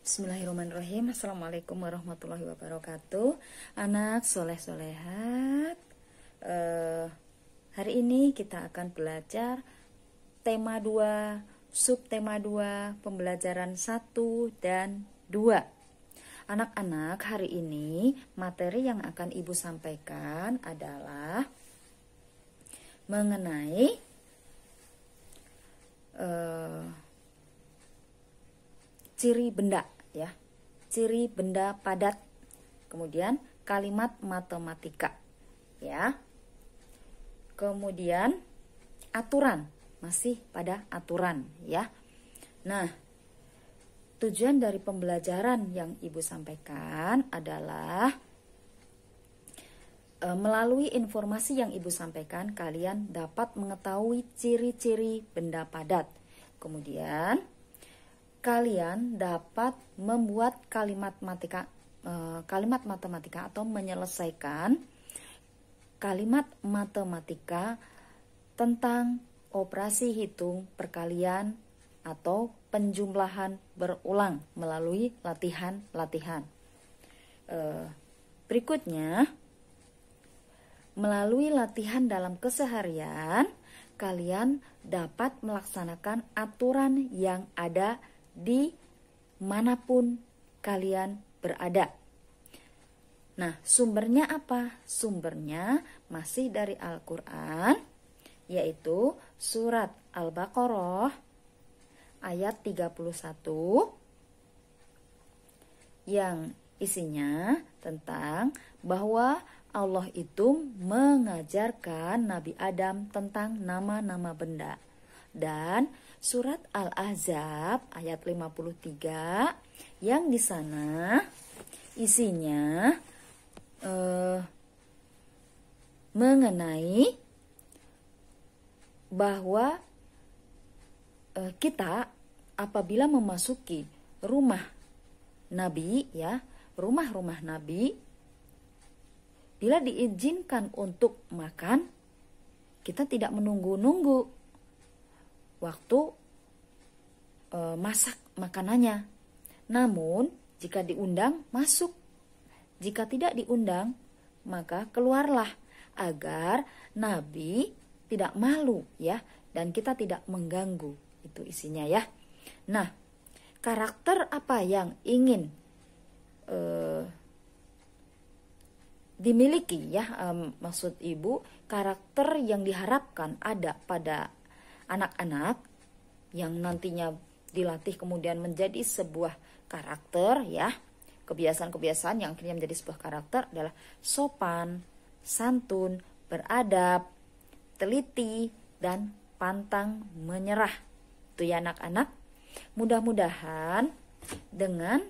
Bismillahirrahmanirrahim. Assalamualaikum warahmatullahi wabarakatuh. Anak soleh-solehat, hari ini kita akan belajar tema 2, subtema 2, pembelajaran 1 dan 2. Anak-anak, hari ini materi yang akan Ibu sampaikan adalah mengenai ciri benda, ya, ciri benda padat, kemudian kalimat matematika, ya, kemudian aturan, masih pada aturan, ya. Nah, tujuan dari pembelajaran yang Ibu sampaikan adalah melalui informasi yang Ibu sampaikan, kalian dapat mengetahui ciri-ciri benda padat. Kemudian kalian dapat membuat kalimat matematika atau menyelesaikan kalimat matematika tentang operasi hitung perkalian atau penjumlahan berulang melalui latihan-latihan. Berikutnya, melalui latihan dalam keseharian, kalian dapat melaksanakan aturan yang ada di manapun kalian berada. Nah, sumbernya apa? Sumbernya masih dari Al-Quran, yaitu surat Al-Baqarah ayat 31 yang isinya tentang bahwa Allah itu mengajarkan Nabi Adam tentang nama-nama benda. Dan surat Al-Ahzab ayat 53 yang di sana isinya mengenai bahwa kita apabila memasuki rumah Nabi, ya, rumah-rumah Nabi, bila diizinkan untuk makan, kita tidak menunggu-nunggu waktu masak makanannya. Namun, jika diundang, masuk. Jika tidak diundang, maka keluarlah agar Nabi tidak malu, ya, dan kita tidak mengganggu. Itu isinya, ya. Nah, karakter apa yang ingin dimiliki, ya, maksud Ibu, karakter yang diharapkan ada pada anak-anak yang nantinya dilatih kemudian menjadi sebuah karakter, ya, kebiasaan-kebiasaan yang akhirnya menjadi sebuah karakter adalah sopan, santun, beradab, teliti, dan pantang menyerah. Itu, ya, anak-anak. Mudah-mudahan dengan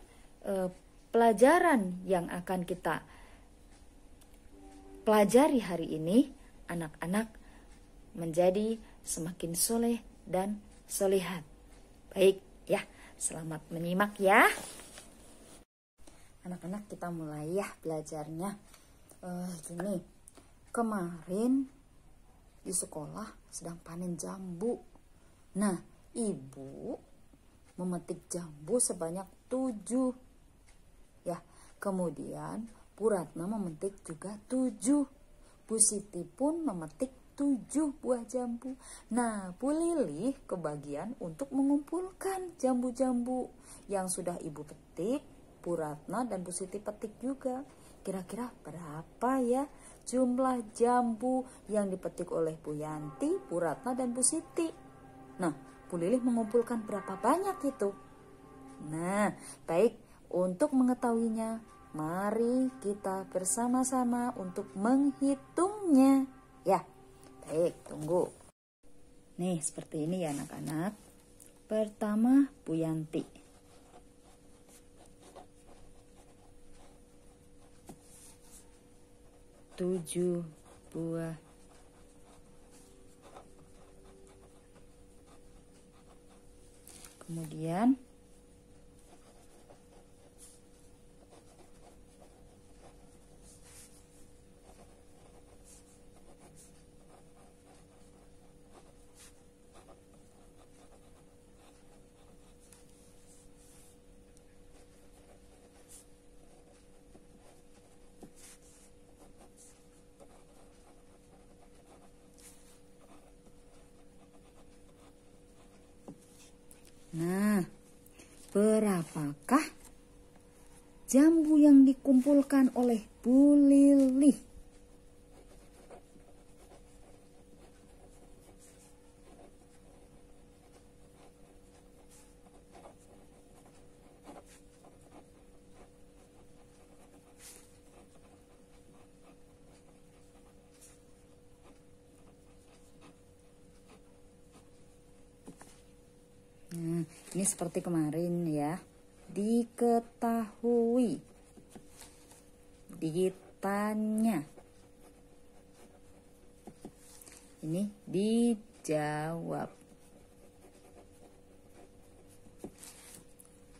pelajaran yang akan kita pelajari hari ini, anak-anak menjadi semakin soleh dan solehat. Baik, ya, selamat menyimak, ya. Anak-anak, kita mulai, ya, belajarnya. Gini, kemarin di sekolah sedang panen jambu. Nah, Ibu memetik jambu sebanyak 7, ya. Kemudian Bu Ratna memetik juga 7. Bu Siti pun memetik 7 buah jambu. Nah, Bu Lili kebagian untuk mengumpulkan jambu-jambu yang sudah Ibu petik, Bu Ratna dan Bu Siti petik juga. Kira-kira berapa, ya, jumlah jambu yang dipetik oleh Bu Yanti, Bu Ratna, dan Bu Siti? Nah, Bu Lili mengumpulkan berapa banyak itu? Nah, baik, untuk mengetahuinya, mari kita bersama-sama untuk menghitungnya, ya. Baik, tunggu. Nih, seperti ini, ya, anak-anak. Pertama, Bu Yanti. Tujuh buah. Kemudian berapakah jambu yang dikumpulkan oleh Bu Lili? Nah, ini seperti kemarin ya. Diketahui, ditanya, ini dijawab.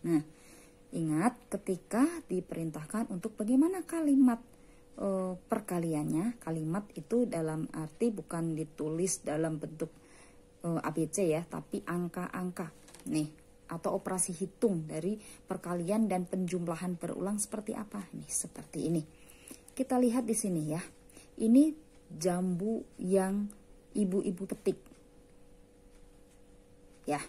Nah, ingat ketika diperintahkan untuk bagaimana kalimat perkaliannya. Kalimat itu dalam arti bukan ditulis dalam bentuk ABC ya, tapi angka-angka nih, atau operasi hitung dari perkalian dan penjumlahan berulang seperti apa. Nih, seperti ini. Kita lihat di sini ya. Ini jambu yang ibu-ibu petik. Ya.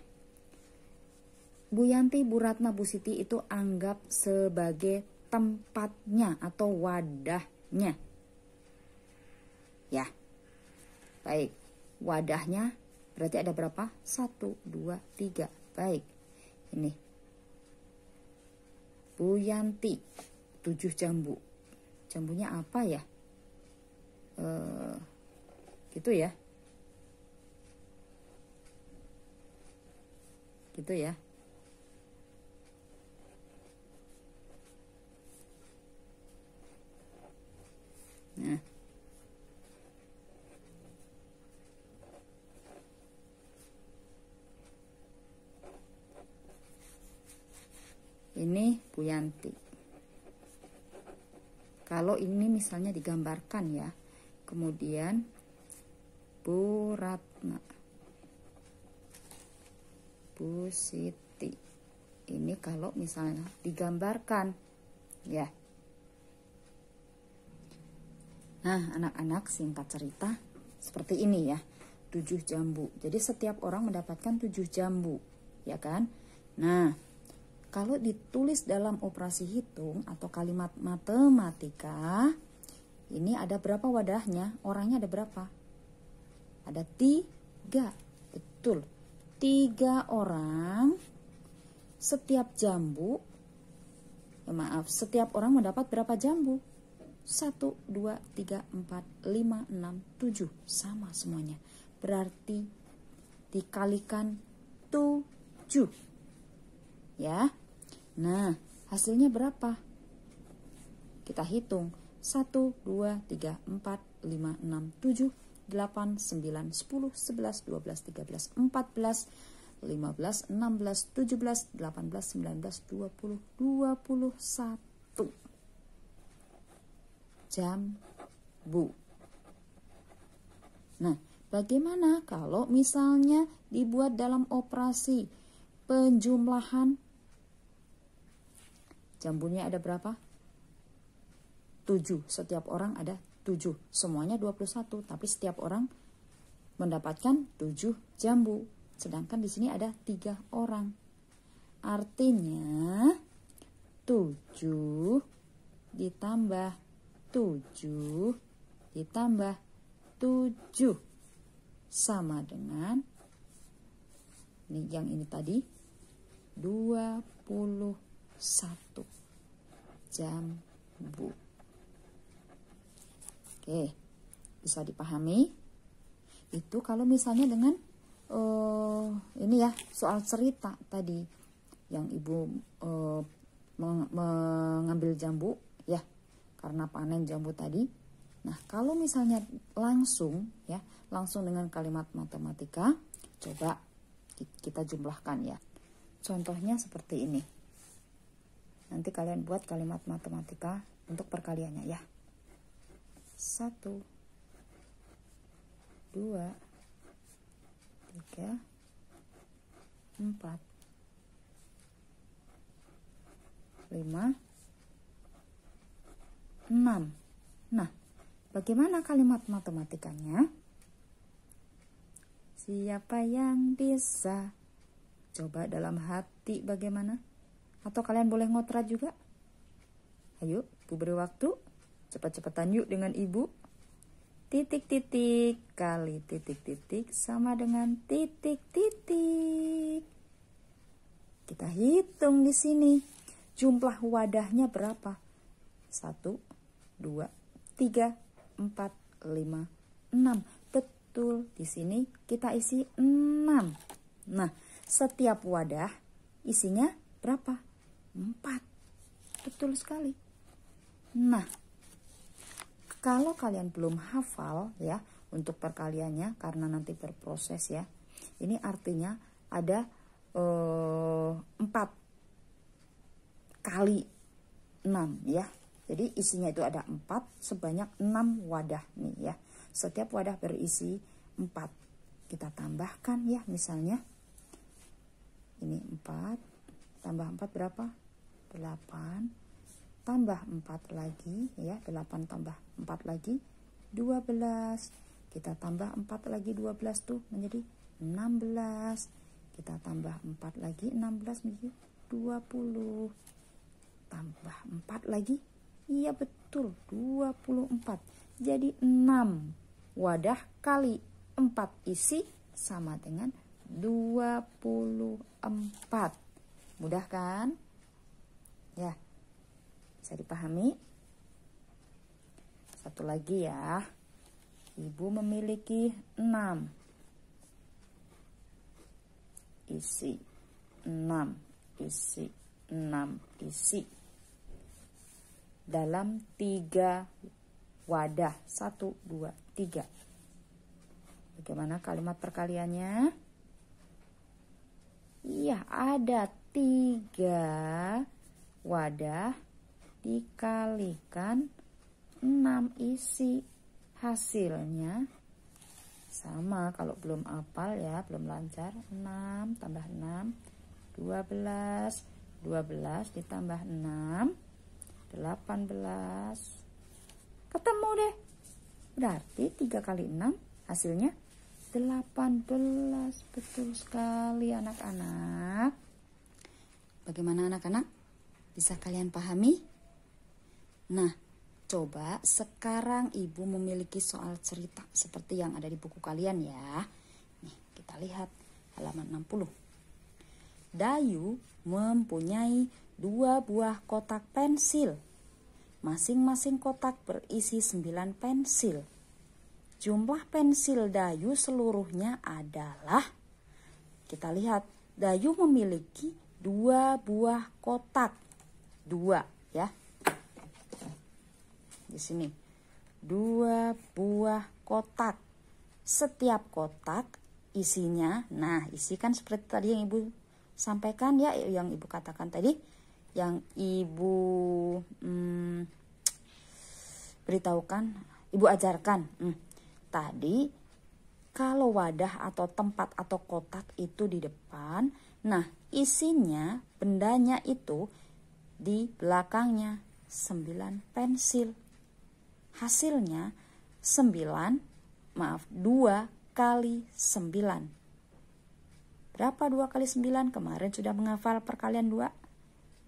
Bu Yanti, Bu Ratna, Bu Siti itu anggap sebagai tempatnya atau wadahnya. Ya. Baik. Wadahnya berarti ada berapa? 1, 2, 3. Baik. Ini. Bu Yanti 7 jambu. Jambunya apa ya? Gitu ya. Gitu ya. Nah. Ini Bu Yanti. Kalau ini misalnya digambarkan ya. Kemudian Bu Ratna, Bu Siti. Ini kalau misalnya digambarkan ya. Nah, anak-anak, singkat cerita seperti ini ya. 7 jambu. Jadi setiap orang mendapatkan 7 jambu, ya kan? Nah, kalau ditulis dalam operasi hitung atau kalimat matematika, ini ada berapa wadahnya? Orangnya ada berapa? Ada 3. Betul. 3 orang. Setiap jambu, setiap orang mendapat berapa jambu? 1, 2, 3, 4, 5, 6, 7. Sama semuanya. Berarti dikalikan 7. Ya. Nah, hasilnya berapa? Kita hitung. 1, 2, 3, 4, 5, 6, 7, 8, 9, 10, 11, 12, 13, 14, 15, 16, 17, 18, 19, 20, 21 jambu. Nah, bagaimana kalau misalnya dibuat dalam operasi penjumlahan? Jambunya ada berapa? 7. Setiap orang ada 7. Semuanya 21, tapi setiap orang mendapatkan 7 jambu. Sedangkan di sini ada 3 orang. Artinya 7 ditambah 7 ditambah 7 sama dengan yang ini tadi 21 jambu. Oke, bisa dipahami? Itu kalau misalnya dengan ini ya, soal cerita tadi yang ibu mengambil jambu ya karena panen jambu tadi. Nah, kalau misalnya langsung ya, langsung dengan kalimat matematika, coba kita jumlahkan ya. Contohnya seperti ini. Nanti kalian buat kalimat matematika untuk perkaliannya ya. 1, 2, 3, 4, 5, 6. Nah, bagaimana kalimat matematikanya? Siapa yang bisa? Coba dalam hati bagaimana? Atau kalian boleh ngotrat juga. Ayo, Ibu beri waktu. Cepat-cepatan yuk dengan Ibu. Titik-titik kali titik-titik sama dengan titik-titik. Kita hitung di sini. Jumlah wadahnya berapa? 1, 2, 3, 4, 5, 6. Betul, di sini kita isi 6. Nah, setiap wadah isinya berapa? 4. Betul sekali. Nah, kalau kalian belum hafal ya untuk perkaliannya karena nanti berproses ya. Ini artinya ada 4 kali 6 ya. Jadi isinya itu ada 4 sebanyak 6 wadah nih ya. Setiap wadah berisi 4. Kita tambahkan ya misalnya. Ini 4 tambah 4 berapa? 8. Tambah 4 lagi ya, 8 tambah 4 lagi 12. Kita tambah 4 lagi 12 tuh menjadi 16. Kita tambah 4 lagi 16 menjadi 20. Tambah 4 lagi, iya betul 24. Jadi 6 wadah kali 4 isi sama dengan 24. Mudah kan? Ya. Bisa dipahami? Satu lagi ya. Ibu memiliki 6 isi. 6 isi. 6 isi. Dalam 3 wadah. 1, 2, 3. Bagaimana kalimat perkaliannya? Iya, ada 3 wadah dikalikan 6 isi. Hasilnya sama kalau belum hafal ya, belum lancar. 6 tambah 6 12. 12 ditambah 6 18. Ketemu deh. Berarti 3 kali 6 hasilnya 18. Betul sekali anak-anak. Bagaimana anak-anak? Bisa kalian pahami? Nah, coba sekarang Ibu memiliki soal cerita seperti yang ada di buku kalian ya. Nih, kita lihat halaman 60. Dayu mempunyai 2 buah kotak pensil. Masing-masing kotak berisi 9 pensil. Jumlah pensil Dayu seluruhnya adalah, kita lihat, Dayu memiliki 2 buah kotak. 2 ya. Di sini 2 buah kotak. Setiap kotak isinya, nah isi kan seperti tadi yang Ibu sampaikan ya, yang Ibu katakan tadi, yang Ibu beritahukan, Ibu ajarkan. Tadi kalau wadah atau tempat atau kotak itu di depan, nah isinya, bendanya itu di belakangnya 9 pensil. Hasilnya 2 kali 9. Berapa 2 kali 9? Kemarin sudah menghafal perkalian 2.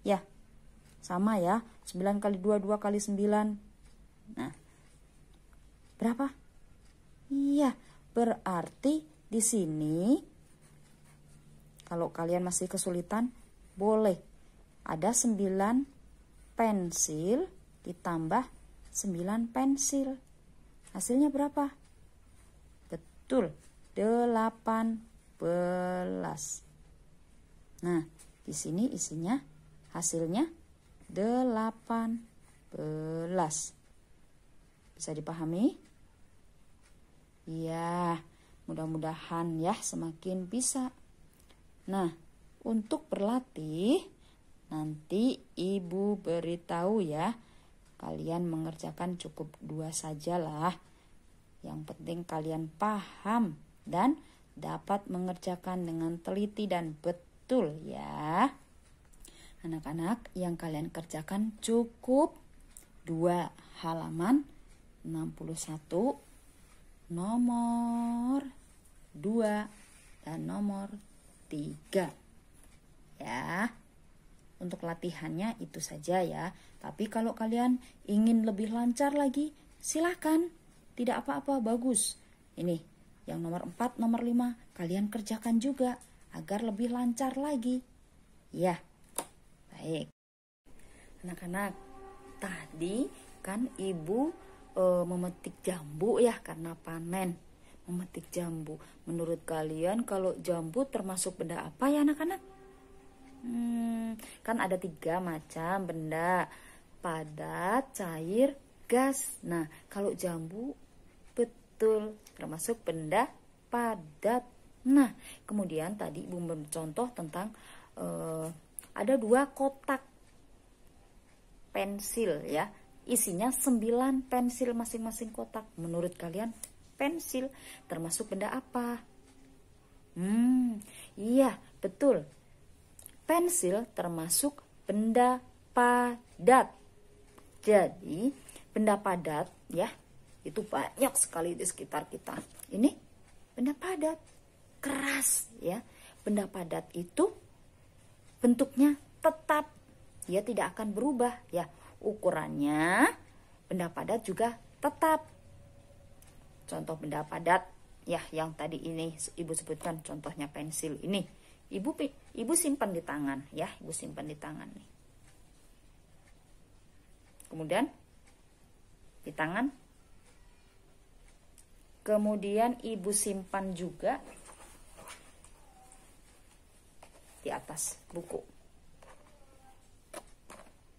Ya, sama ya. 9 kali 2, 2 kali 9. Nah, berapa? Iya, berarti di sini kalau kalian masih kesulitan, boleh ada 9 pensil ditambah 9 pensil. Hasilnya berapa? Betul, 18. Nah, di sini isinya hasilnya 18. Bisa dipahami? Ya, mudah-mudahan ya semakin bisa. Nah, untuk berlatih nanti Ibu beritahu ya. Kalian mengerjakan cukup 2 sajalah. Yang penting kalian paham dan dapat mengerjakan dengan teliti dan betul ya. Anak-anak, yang kalian kerjakan cukup 2 halaman 61, nomor 2 dan nomor 3. Ya. Untuk untuk latihannya itu saja ya. Tapi kalau kalian ingin lebih lancar lagi, silakan. Tidak apa-apa, bagus. Ini yang nomor 4, nomor 5 kalian kerjakan juga agar lebih lancar lagi. Ya, baik. Anak-anak, tadi kan ibu memetik jambu ya karena panen. Memetik jambu. Menurut kalian kalau jambu termasuk benda apa ya anak-anak? Kan ada 3 macam benda, padat, cair, gas. Nah, kalau jambu betul termasuk benda padat. Nah, kemudian tadi ibu contoh tentang ada 2 kotak pensil ya. Isinya 9 pensil masing-masing kotak. Menurut kalian pensil termasuk benda apa? Iya, betul. Pensil termasuk benda padat. Jadi, benda padat ya, itu banyak sekali di sekitar kita. Ini benda padat, keras ya. Benda padat itu bentuknya tetap, dia tidak akan berubah ya. Ukurannya benda padat juga tetap. Contoh benda padat ya yang tadi ini ibu sebutkan, contohnya pensil ini. Ibu simpan di tangan ya, ibu simpan di tangan nih. Kemudian di tangan. Kemudian ibu simpan juga di atas buku.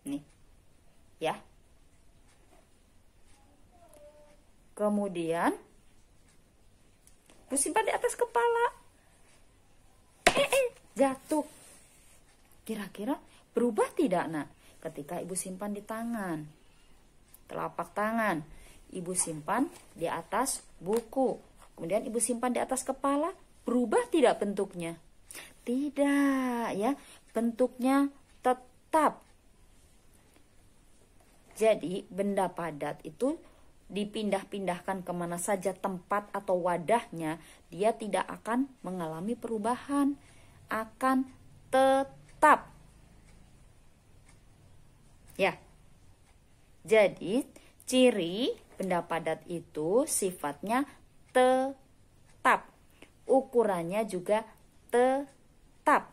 Nih. Ya. Kemudian ibu simpan di atas kepala. Jatuh. Kira-kira berubah tidak nak ketika ibu simpan di tangan? Telapak tangan. Ibu simpan di atas buku. Kemudian ibu simpan di atas kepala. Berubah tidak bentuknya? Tidak ya. Bentuknya tetap. Jadi benda padat itu dipindah-pindahkan kemana saja tempat atau wadahnya, dia tidak akan mengalami perubahan, akan tetap. Ya. Jadi ciri benda padat itu sifatnya tetap. Ukurannya juga tetap.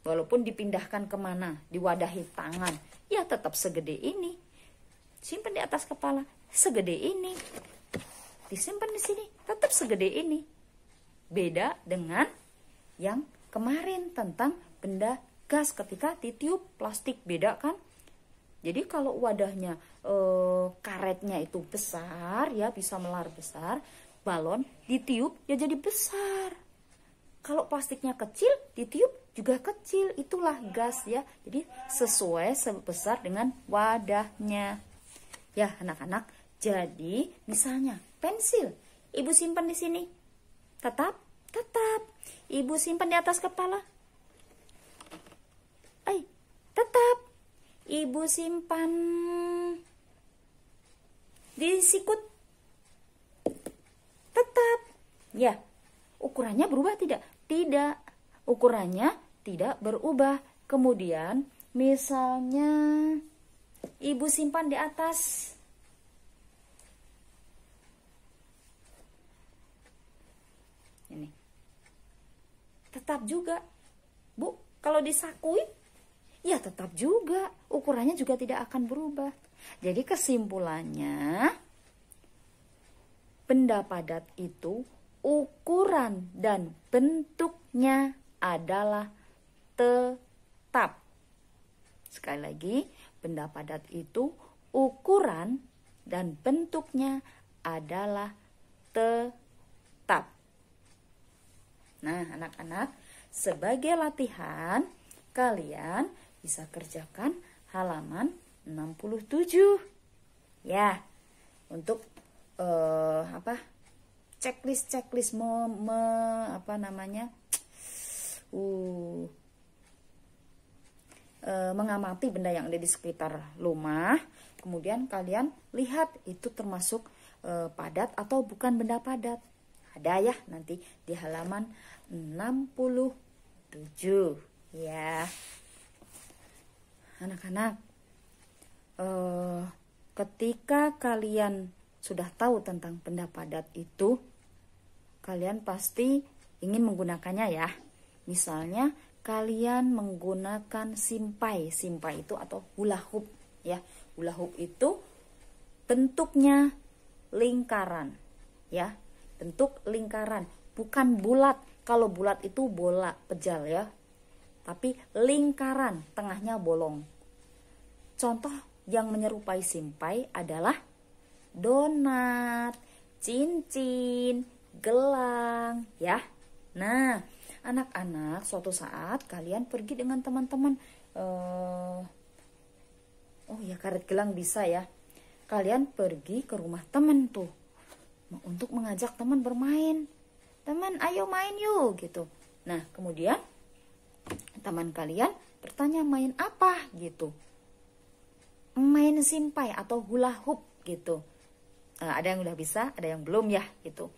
Walaupun dipindahkan kemana, diwadahi tangan, ya tetap segede ini. Simpan di atas kepala, segede ini. Disimpan di sini, tetap segede ini. Beda dengan yang kemarin tentang benda gas ketika ditiup plastik, beda kan? Jadi kalau wadahnya karetnya itu besar ya, bisa melar besar, balon ditiup ya jadi besar. Kalau plastiknya kecil, ditiup juga kecil, itulah gas ya. Jadi sesuai sebesar dengan wadahnya. Ya anak-anak, jadi misalnya pensil, ibu simpan di sini, tetap. Ibu simpan di atas kepala, tetap. Ibu simpan di sikut, tetap. Ya, ukurannya berubah tidak? Tidak, ukurannya tidak berubah. Kemudian misalnya ibu simpan di atas ini, tetap juga. Bu, kalau disakui ya tetap juga, ukurannya juga tidak akan berubah. Jadi kesimpulannya, benda padat itu ukuran dan bentuknya adalah tetap. Sekali lagi, benda padat itu ukuran dan bentuknya adalah tetap. Nah, anak-anak, sebagai latihan, kalian bisa kerjakan halaman 67. Ya, untuk checklist mengamati benda yang ada di sekitar rumah. Kemudian kalian lihat itu termasuk padat atau bukan benda padat. Ada ya nanti di halaman 67 ya. anak-anak, ketika kalian sudah tahu tentang benda padat itu, kalian pasti ingin menggunakannya ya. Misalnya kalian menggunakan simpai. Simpai itu atau hula hoop ya. Hula hoop itu bentuknya lingkaran ya. Bentuk lingkaran, bukan bulat. Kalau bulat itu bola pejal ya. Tapi lingkaran, tengahnya bolong. Contoh yang menyerupai simpai adalah donat, cincin, gelang ya. Nah, anak-anak, suatu saat kalian pergi dengan teman-teman, oh ya, karet gelang bisa ya. Kalian pergi ke rumah teman tuh untuk mengajak teman bermain. Teman, ayo main yuk gitu. Nah, kemudian teman kalian bertanya main apa gitu. Main simpai atau hula hoop gitu. Ada yang udah bisa, ada yang belum ya gitu.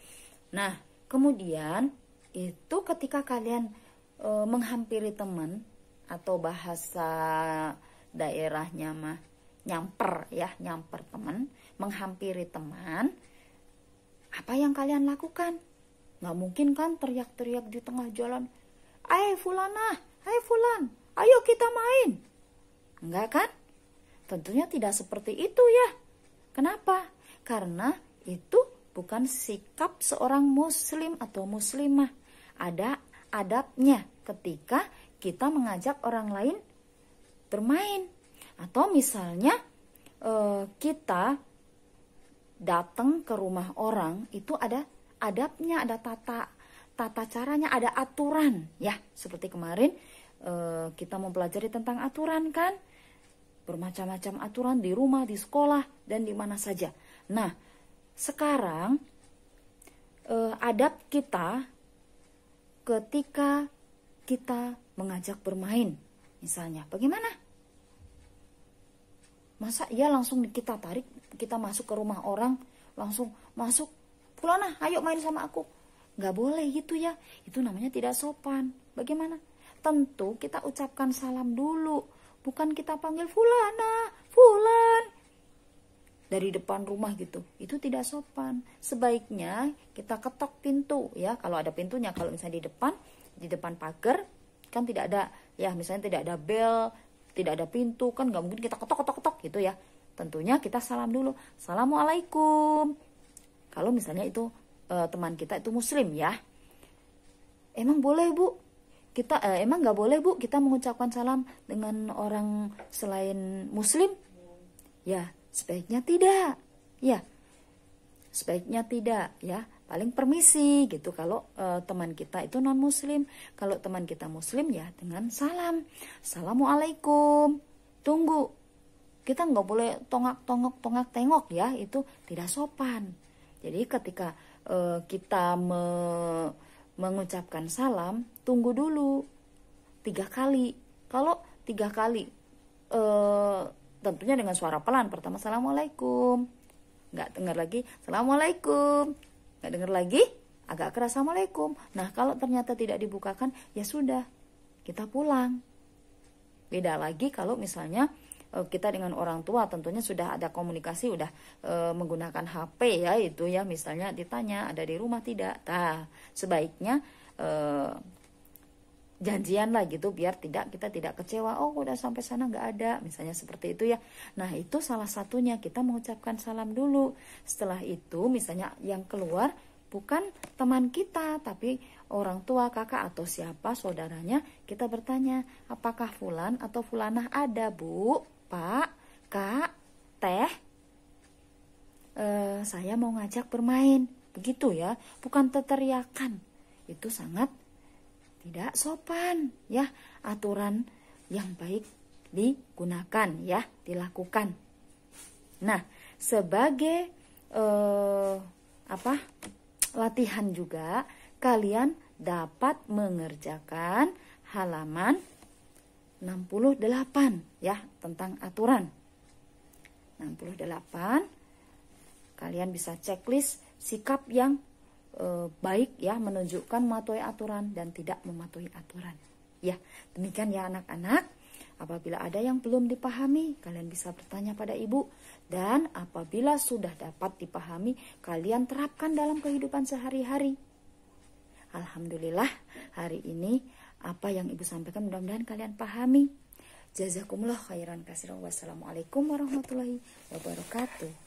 Nah, kemudian itu ketika kalian menghampiri teman, atau bahasa daerahnya mah nyamper ya, nyamper teman, menghampiri teman, apa yang kalian lakukan? Nggak mungkin kan teriak-teriak di tengah jalan, Fulana, Fulan, ayo kita main. Enggak kan? Tentunya tidak seperti itu ya. Kenapa? Karena itu bukan sikap seorang muslim atau muslimah. Ada adabnya ketika kita mengajak orang lain bermain. Atau misalnya kita datang ke rumah orang, itu ada adabnya, ada tata caranya, ada aturan ya. Seperti kemarin kita mempelajari tentang aturan kan, bermacam-macam aturan di rumah, di sekolah, dan di mana saja. Nah, sekarang adab kita ketika kita mengajak bermain, misalnya bagaimana? Masa ya langsung kita tarik, kita masuk ke rumah orang, langsung masuk, Fulana, ayo main sama aku. Nggak boleh gitu ya, itu namanya tidak sopan. Bagaimana? Tentu kita ucapkan salam dulu, bukan kita panggil Fulana, Fulan dari depan rumah gitu. Itu tidak sopan. Sebaiknya kita ketok pintu ya, kalau ada pintunya. Kalau misalnya di depan pagar kan tidak ada ya, misalnya tidak ada bel, tidak ada pintu, kan nggak mungkin kita ketok gitu ya. Tentunya kita salam dulu, Assalamualaikum. Kalau misalnya itu teman kita itu muslim ya. Emang boleh bu? Emang nggak boleh bu kita mengucapkan salam dengan orang selain muslim? Ya, sebaiknya tidak. Ya, sebaiknya tidak ya. Paling permisi gitu kalau teman kita itu non muslim. Kalau teman kita muslim ya dengan salam, Assalamualaikum. Tunggu, kita nggak boleh tongak tengok ya, itu tidak sopan. Jadi ketika kita mengucapkan salam, tunggu dulu 3 kali. Kalau 3 kali tentunya dengan suara pelan. Pertama Assalamualaikum, nggak dengar lagi Assalamualaikum, nggak dengar lagi, agak keras Assalamualaikum. Nah, kalau ternyata tidak dibukakan, ya sudah, kita pulang. Beda lagi kalau misalnya kita dengan orang tua, tentunya sudah ada komunikasi, udah menggunakan HP ya, itu ya, misalnya ditanya ada di rumah tidak. Nah, sebaiknya janjian lah gitu, biar kita tidak kecewa, oh udah sampai sana nggak ada, misalnya seperti itu ya. Nah, itu salah satunya, kita mengucapkan salam dulu. Setelah itu misalnya yang keluar bukan teman kita, tapi orang tua, kakak atau siapa saudaranya, kita bertanya, apakah Fulan atau Fulanah ada bu, pak, kak, teh, saya mau ngajak bermain, begitu ya, bukan teriakan. Itu sangat tidak sopan ya. Aturan yang baik digunakan ya, dilakukan. Nah, sebagai latihan juga, kalian dapat mengerjakan halaman 68 ya, tentang aturan. 68, kalian bisa checklist sikap yang baik ya, menunjukkan mematuhi aturan dan tidak mematuhi aturan. Ya, demikian ya anak-anak. Apabila ada yang belum dipahami, kalian bisa bertanya pada ibu. Dan apabila sudah dapat dipahami, kalian terapkan dalam kehidupan sehari-hari. Alhamdulillah, hari ini apa yang ibu sampaikan mudah-mudahan kalian pahami. Jazakumullah khairan katsiran. Wassalamualaikum warahmatullahi wabarakatuh.